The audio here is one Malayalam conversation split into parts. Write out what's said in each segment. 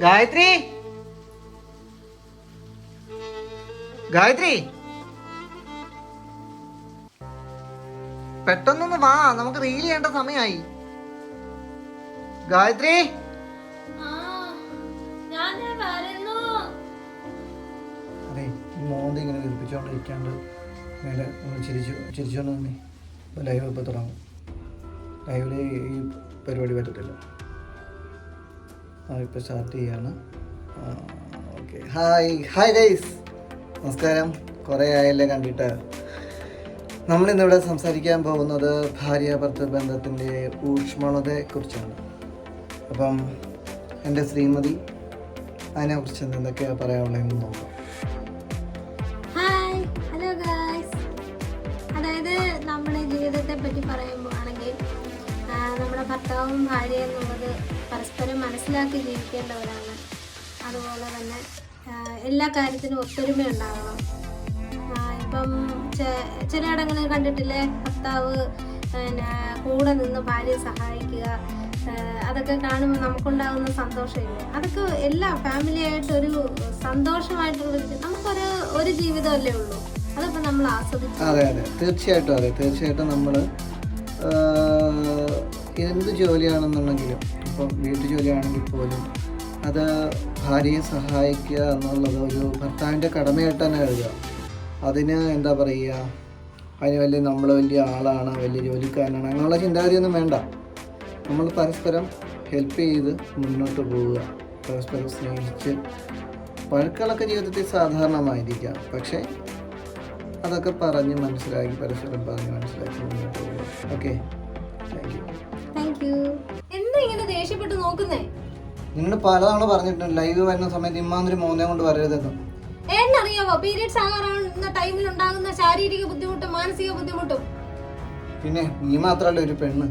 ഗായത്രി, ഗായത്രി, പെട്ടെന്നൊന്ന് വാ, നമുക്ക് റീൽ ചെയ്യേണ്ട സമയമായി. ഗായത്രി, അതെ ഈ മോന്തി ഇങ്ങനെ വിളിപ്പിച്ചോണ്ടിരിക്കാണ്ട് മേലെ ഒന്ന് ചിരിച്ചോണ്ട് തന്നെ. ഇപ്പോൾ ലൈവ് ഇപ്പോൾ തുടങ്ങും. ലൈവിൽ ഈ പരിപാടി പറ്റത്തില്ല. ഇപ്പോൾ സ്റ്റാർട്ട് ചെയ്യാണ്. ഓക്കെ, ഹായ് ഗൈസ്, നമസ്കാരം. കുറേ ആയല്ലേ കണ്ടിട്ട്. നമ്മളിന്നിവിടെ സംസാരിക്കാൻ പോകുന്നത് ഭാര്യ ഭർത്തൃ ബന്ധത്തിൻ്റെ ഊഷ്മളതയെക്കുറിച്ചാണ്. അപ്പം എൻ്റെ ശ്രീമതി അതിനെക്കുറിച്ച് എന്തൊക്കെയാണ് പറയാനുള്ളതെന്ന് നോക്കാം. Hi, hello guys. അതായത് നമ്മുടെ ജീവിതത്തെ പറ്റി പറയുമ്പോൾ ആണെങ്കിൽ നമ്മുടെ ഭർത്താവും ഭാര്യ എന്നുള്ളത് പരസ്പരം മനസ്സിലാക്കി ജീവിക്കേണ്ടവരാണ്. അതുപോലെ തന്നെ എല്ലാ കാര്യത്തിനും ഒത്തൊരുമ ഉണ്ടാകണം. ഇപ്പം ചിലയിടങ്ങളിൽ കണ്ടിട്ടില്ലേ, ഭർത്താവ് പിന്നെ കൂടെ നിന്ന് ഭാര്യയെ സഹായിക്കുക, അതൊക്കെ കാണുമ്പോൾ നമുക്കുണ്ടാകുന്ന സന്തോഷമില്ലേ, അതൊക്കെ എല്ലാ ഫാമിലിയായിട്ടൊരു സന്തോഷമായിട്ടുള്ള നമുക്കൊരു ജീവിതമല്ലേ ഉള്ളൂ. അതൊക്കെ നമ്മൾ ആസ്വദിച്ചു. അതെ, തീർച്ചയായിട്ടും നമ്മൾ എന്ത് ജോലിയാണെന്നുണ്ടെങ്കിലും, ഇപ്പം വീട്ടു ജോലിയാണെങ്കിൽ പോലും അത് ഭാര്യയെ സഹായിക്കുക എന്നുള്ളത് ഒരു ഭർത്താവിൻ്റെ കടമയായിട്ട് തന്നെ കരുതുക. അതിന് എന്താ പറയുക, അതിന് നമ്മൾ വലിയ ആളാണ്, വലിയ ജോലിക്കാരനാണ് അങ്ങനെയുള്ള ചിന്താഗതിയൊന്നും വേണ്ട. നമ്മൾ പരസ്പരം ഹെൽപ്പ് ചെയ്ത് മുന്നോട്ട് പോവുക, പരസ്പരം സ്നേഹിച്ച്. വഴക്കുകളൊക്കെ ജീവിതത്തിൽ സാധാരണമായിരിക്കാം, പക്ഷേ അതൊക്കെ പറഞ്ഞ് മനസ്സിലാക്കി, പരസ്പരം പറഞ്ഞ് മനസ്സിലാക്കി മുന്നോട്ട് പോവുക. Okay, thank you. എന്താ ഇങ്ങനെ ദേഷ്യപ്പെട്ട് നോക്കുന്നേ? നിങ്ങൾ പലതവണ പറഞ്ഞിട്ടുണ്ട് ലൈവ് വരുന്ന സമയത്ത് ഇമ്മാതിരി മോനെ കൊണ്ട് വരരുതെന്ന്. എന്നറിയാവോ, പീരിയഡ്സ് ആകാറാവുന്ന ടൈമിൽ ഉണ്ടാകുന്ന ശാരീരിക ബുദ്ധിമുട്ടും മാനസിക ബുദ്ധിമുട്ടും. പിന്നെ നീ മാത്രമല്ല ഒരു പെണ്ണ്,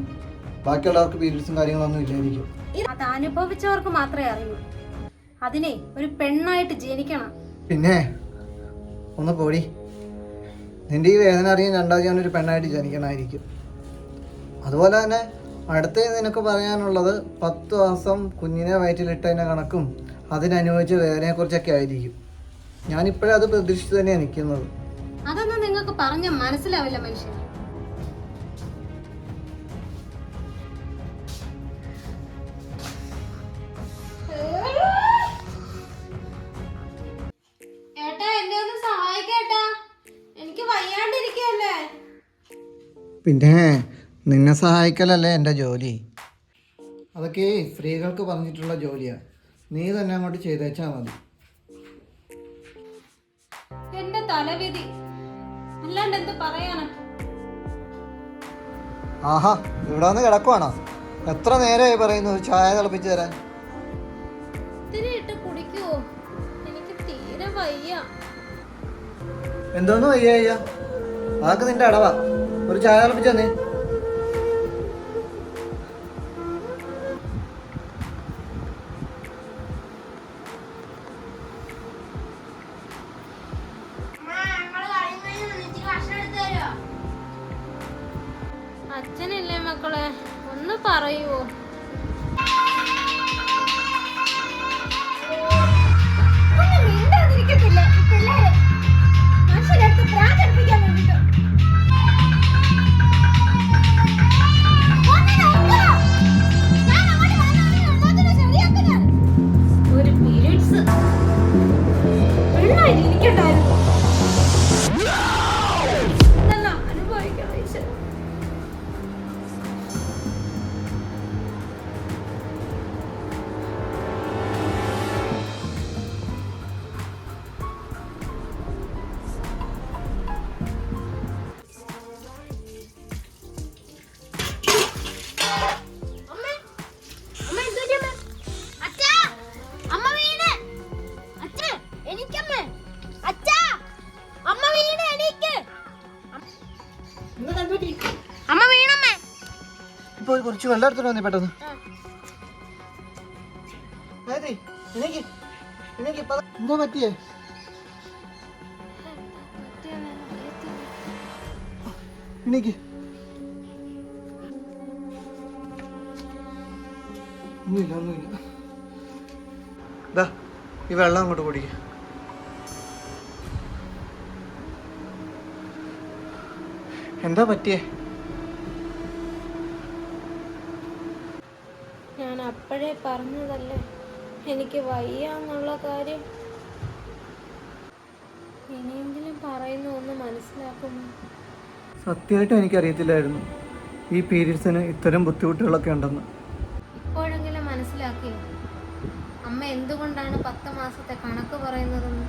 ബാക്കിയുള്ളവർക്ക് പീരിയഡ്സും കാര്യങ്ങളൊന്നും ഇല്ലായിരിക്കും. അത് അനുഭവിച്ചവർക്ക് മാത്രമേ അറിയൂ. അതിനെ ഒരു പെണ്ണായിട്ട് ജനിക്കണം. പിന്നെ ഒന്ന് പോടി, നിന്റെ ഈ വേദന അറിയാൻ രണ്ടാമത് ഞാനൊരു പെണ്ണായിട്ട് ജനിക്കണമായിരിക്കും. അതുപോലെ തന്നെ അടുത്ത നിനക്ക് പറയാനുള്ളത് 10 മാസം കുഞ്ഞിനെ വയറ്റിലിട്ടതിൻ്റെ കണക്കും അതിനനുഭവിച്ച വേദനയെക്കുറിച്ചൊക്കെ ആയിരിക്കും. ഞാനിപ്പോഴും അത് പ്രതീക്ഷിച്ച് തന്നെയാണ് നിൽക്കുന്നത്. അതൊന്നും നിങ്ങൾക്ക് പറഞ്ഞ മനസ്സിലാവില്ല മനുഷ്യൻ. ഏട്ടാ, എന്നെ ഒന്ന് സഹായിക്കേട്ടാ, എനിക്ക് വയ്യാണ്ടിരിക്കല്ലേ. പിന്നെ നിന്നെ സഹായിക്കലല്ലേ എൻ്റെ ജോലി. അതൊക്കെ സ്ത്രീകൾക്ക് പറഞ്ഞിട്ടുള്ള ജോലിയാണ്. നീ തന്നെ അങ്ങോട്ട് ചെയ്തേച്ചാൽ മതി. എന്റെ തലവിധി, അല്ലാണ്ട് എന്ത് പറയാനാ. ആഹാ, ഇവിടെ വന്ന് കിടക്കുവാണോ? എത്ര നേരമായി പറയുന്നു ചായ തിളപ്പിച്ച് തരാൻ. ഇത്തിരി ഇട്ട് കുടിക്കുവോ? എനിക്ക് തീരെ വയ്യ. എന്തോന്ന് വയ്യ? അതൊക്കെ നിന്റെ അടവാ. ഒരു ചായ തിളപ്പിച്ച് തന്നെ. അച്ഛനില്ലേ മക്കളെ, ഒന്ന് പറയുവോ? ഒരു പീരിയഡ്സ് പെണ്ണായിട്ട് ഇരിക്കണ്ടായിരുന്നു. അനുഭവിക്കണം ഈശ്വരൻ. ഇപ്പോൾ കുറച്ച് വെള്ളം എടുത്തിട്ട് വന്നേ പെട്ടെന്ന്. എന്താ പറ്റിയേ? എണീക്ക്. ഒന്നുമില്ല. ഈ വെള്ളം അങ്ങോട്ട് കുടിക്കുക. എന്താ പറ്റിയേ? ഞാൻ അപ്പോഴേ പറഞ്ഞതല്ലേ എനിക്ക് വയ്യ എന്നുള്ള കാര്യം. ഇനിയെങ്കിലും പറയുന്ന ഒന്ന് മനസ്സിലാക്കുന്നു. സത്യമായിട്ടും എനിക്കറിയത്തില്ലായിരുന്നു ഈ പീരീഡ്സിന് ഇത്തരം ബുദ്ധിമുട്ടുകളൊക്കെ ഉണ്ടെന്ന്. ഇപ്പോഴെങ്കിലും മനസ്സിലാക്കി അമ്മ എന്തുകൊണ്ടാണ് 10 മാസത്തെ കണക്ക് പറയുന്നതെന്ന്.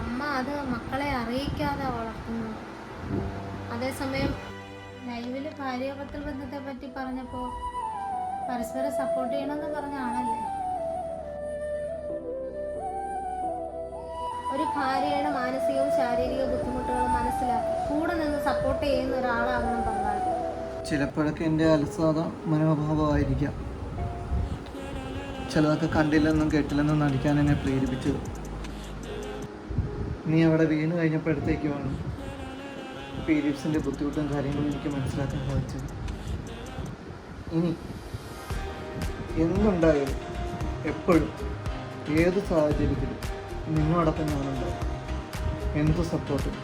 അമ്മ അത് മക്കളെ അറിയിക്കാതെ വളർത്തുന്നു. അതേസമയം ലൈവില് ഭാര്യാഭർത്തൃ ബന്ധത്തെ പറ്റി പറഞ്ഞപ്പോൾ പരസ്പരം സപ്പോർട്ട് ചെയ്യണമെന്ന് പറഞ്ഞ ആളല്ലേ. ഒരു ഭാര്യയുടെ മാനസികവും ശാരീരിക ബുദ്ധിമുട്ടുകളും മനസ്സിലാക്കി കൂടെ നിന്ന് സപ്പോർട്ട് ചെയ്യുന്ന ഒരാളാകണം പങ്കാളി. ചിലപ്പോഴൊക്കെ എൻ്റെ അലസത മനോഭാവമായിരിക്കാം ചിലതൊക്കെ കണ്ടില്ലെന്നും കേട്ടില്ലെന്നും നടിക്കാൻ എന്നെ പ്രേരിപ്പിച്ചത്. നീ അവിടെ വീണ് കഴിഞ്ഞപ്പോഴത്തേക്കുമാണ് പീരീഡ്സിൻ്റെ ബുദ്ധിമുട്ടും കാര്യങ്ങളും എനിക്ക് മനസ്സിലാക്കാൻ സാധിച്ചത്. ഇനി എന്നുണ്ടായാലും എപ്പോഴും ഏത് സാഹചര്യത്തിലും നിന്നോടൊപ്പം ഞാനുണ്ടാവും. എന്ത് സപ്പോർട്ടും